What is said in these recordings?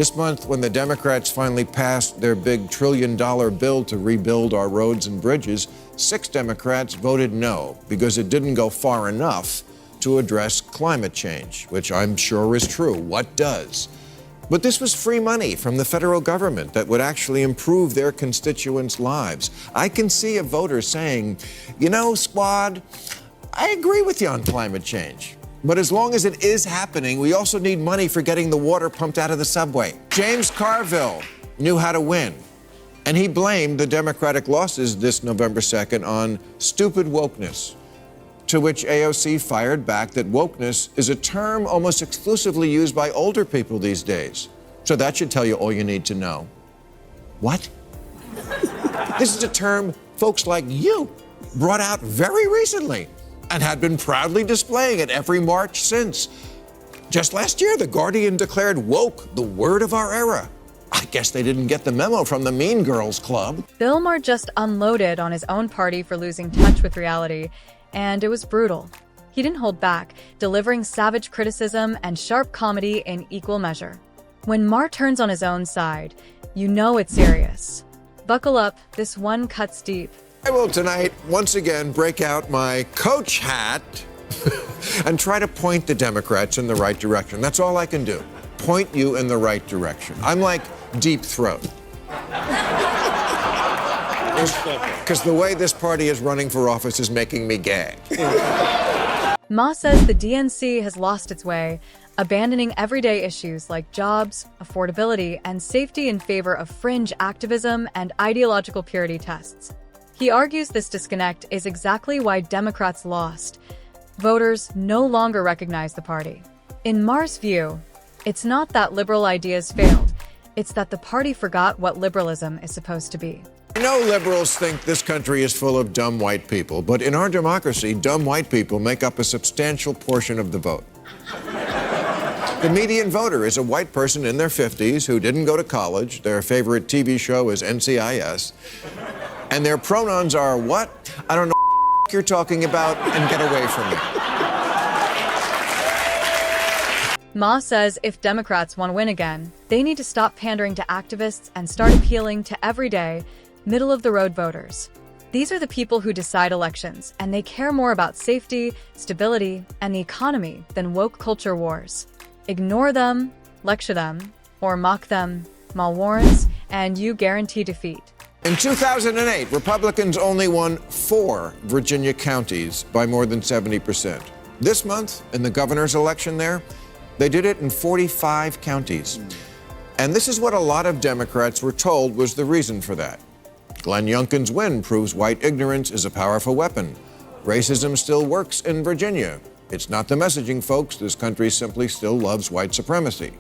This month, when the Democrats finally passed their big $1 trillion bill to rebuild our roads and bridges, 6 Democrats voted no because it didn't go far enough to address climate change, which I'm sure is true. What does? But this was free money from the federal government that would actually improve their constituents' lives. I can see a voter saying, you know, squad, I agree with you on climate change. But as long as it is happening, we also need money for getting the water pumped out of the subway. James Carville knew how to win, and he blamed the Democratic losses this November 2nd on stupid wokeness, to which AOC fired back that wokeness is a term almost exclusively used by older people these days. So that should tell you all you need to know. What? This is a term folks like you brought out very recently and had been proudly displaying at every march since. Just last year, The Guardian declared woke the word of our era. I guess they didn't get the memo from the Mean Girls Club. Bill Maher just unloaded on his own party for losing touch with reality, and it was brutal. He didn't hold back, delivering savage criticism and sharp comedy in equal measure. When Maher turns on his own side, you know it's serious. Buckle up, this one cuts deep. I will tonight once again break out my coach hat and try to point the Democrats in the right direction. That's all I can do. Point you in the right direction. I'm like Deep Throat. Because the way this party is running for office is making me gag. Ma says the DNC has lost its way, abandoning everyday issues like jobs, affordability, and safety in favor of fringe activism and ideological purity tests. He argues this disconnect is exactly why Democrats lost. Voters no longer recognize the party. In Maher's view, it's not that liberal ideas failed, it's that the party forgot what liberalism is supposed to be. I know liberals think this country is full of dumb white people, but in our democracy, dumb white people make up a substantial portion of the vote. The median voter is a white person in their 50s who didn't go to college, their favorite TV show is NCIS, and their pronouns are what? I don't know what you're talking about, and get away from me. Ma says if Democrats want to win again, they need to stop pandering to activists and start appealing to everyday, middle-of-the-road voters. These are the people who decide elections, and they care more about safety, stability, and the economy than woke culture wars. Ignore them, lecture them, or mock them, Ma warns, and you guarantee defeat. In 2008, Republicans only won 4 Virginia counties by more than 70%. This month, in the governor's election there, they did it in 45 counties. And this is what a lot of Democrats were told was the reason for that. Glenn Youngkin's win proves white ignorance is a powerful weapon. Racism still works in Virginia. It's not the messaging, folks. This country simply still loves white supremacy.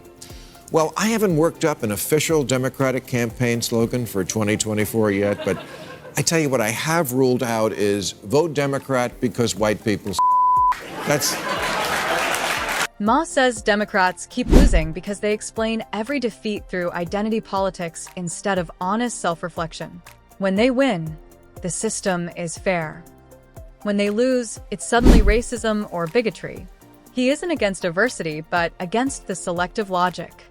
Well, I haven't worked up an official Democratic campaign slogan for 2024 yet, but I tell you what I have ruled out is vote Democrat because white people That's... Ma says Democrats keep losing because they explain every defeat through identity politics instead of honest self-reflection. When they win, the system is fair. When they lose, it's suddenly racism or bigotry. He isn't against diversity, but against the selective logic.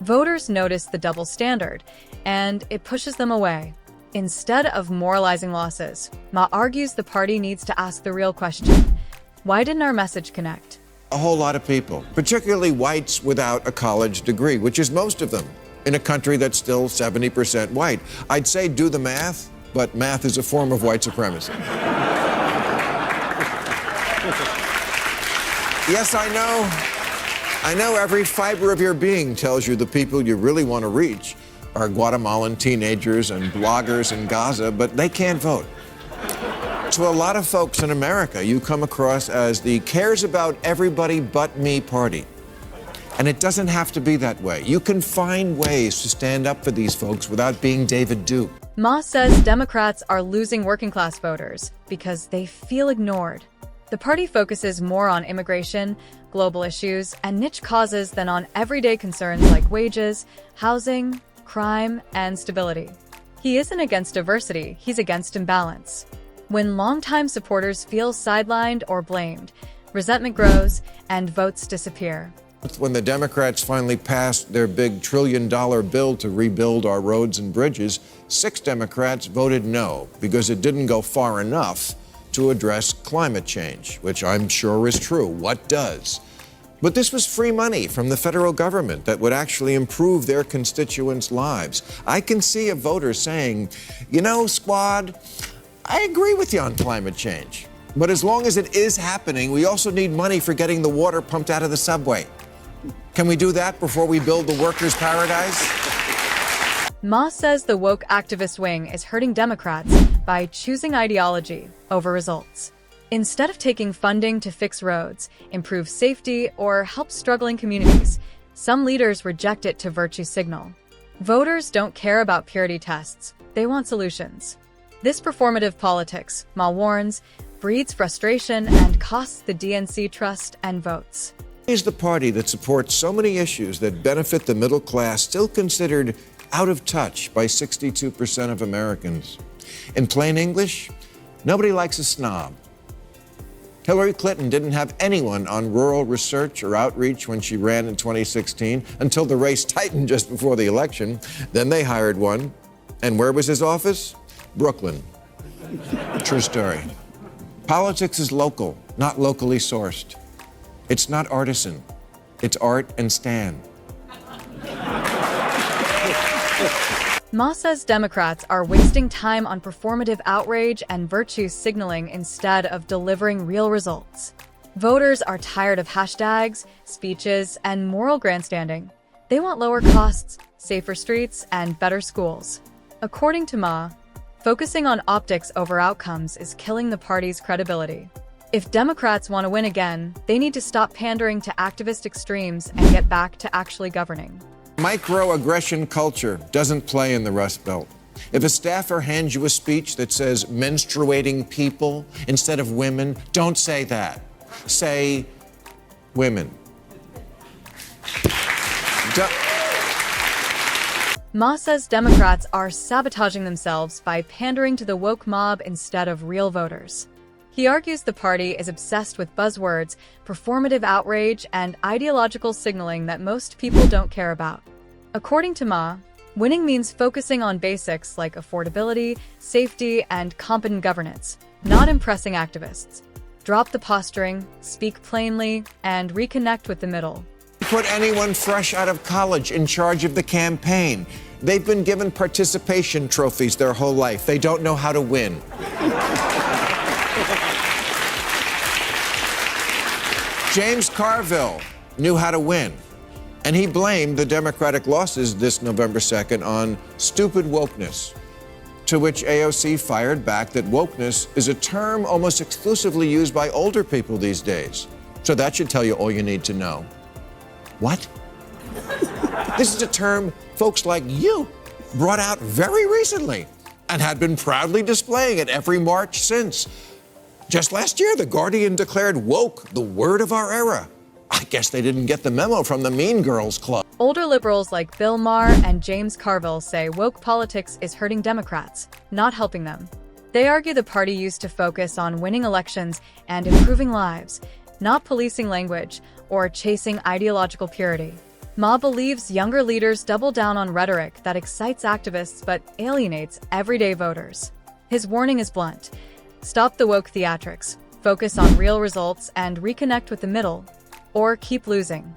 Voters notice the double standard, and it pushes them away. Instead of moralizing losses, Ma argues the party needs to ask the real question: why didn't our message connect? A whole lot of people, particularly whites without a college degree, which is most of them, in a country that's still 70% white. I'd say do the math, but math is a form of white supremacy. Yes, I know every fiber of your being tells you the people you really want to reach are Guatemalan teenagers and bloggers in Gaza, but they can't vote. To a lot of folks in America, you come across as the cares about everybody but me party. And it doesn't have to be that way. You can find ways to stand up for these folks without being David Duke. Ma says Democrats are losing working-class voters because they feel ignored. The party focuses more on immigration, global issues, and niche causes than on everyday concerns like wages, housing, crime, and stability. He isn't against diversity, he's against imbalance. When longtime supporters feel sidelined or blamed, resentment grows and votes disappear. When the Democrats finally passed their big trillion-dollar bill to rebuild our roads and bridges, 6 Democrats voted no because it didn't go far enough to address climate change, which I'm sure is true. What does? But this was free money from the federal government that would actually improve their constituents' lives. I can see a voter saying, you know, squad, I agree with you on climate change. But as long as it is happening, we also need money for getting the water pumped out of the subway. Can we do that before we build the workers' paradise? Maher says the woke activist wing is hurting Democrats by choosing ideology over results. Instead of taking funding to fix roads, improve safety, or help struggling communities, some leaders reject it to virtue signal. Voters don't care about purity tests. They want solutions. This performative politics, Maher warns, breeds frustration and costs the DNC trust and votes. Is the party that supports so many issues that benefit the middle class still considered out of touch by 62% of Americans? In plain English, nobody likes a snob. Hillary Clinton didn't have anyone on rural research or outreach when she ran in 2016 until the race tightened just before the election. Then they hired one. And where was his office? Brooklyn. True story. Politics is local, not locally sourced. It's not artisan. It's art and stand. Maher says Democrats are wasting time on performative outrage and virtue signaling instead of delivering real results. Voters are tired of hashtags, speeches, and moral grandstanding. They want lower costs, safer streets, and better schools. According to Maher, focusing on optics over outcomes is killing the party's credibility. If Democrats want to win again, they need to stop pandering to activist extremes and get back to actually governing. Microaggression culture doesn't play in the Rust Belt. If a staffer hands you a speech that says menstruating people instead of women, don't say that. Say women. Maher says Democrats are sabotaging themselves by pandering to the woke mob instead of real voters. He argues the party is obsessed with buzzwords, performative outrage, and ideological signaling that most people don't care about. According to Maher, winning means focusing on basics like affordability, safety, and competent governance, not impressing activists. Drop the posturing, speak plainly, and reconnect with the middle. Put anyone fresh out of college in charge of the campaign. They've been given participation trophies their whole life. They don't know how to win. James Carville knew how to win, and he blamed the Democratic losses this November 2nd on stupid wokeness, to which AOC fired back that wokeness is a term almost exclusively used by older people these days. So that should tell you all you need to know. What? This is a term folks like you brought out very recently and had been proudly displaying at every march since. Just last year, The Guardian declared woke the word of our era. I guess they didn't get the memo from the Mean Girls Club. Older liberals like Bill Maher and James Carville say woke politics is hurting Democrats, not helping them. They argue the party used to focus on winning elections and improving lives, not policing language or chasing ideological purity. Maher believes younger leaders double down on rhetoric that excites activists but alienates everyday voters. His warning is blunt. Stop the woke theatrics, focus on real results, and reconnect with the middle, or keep losing.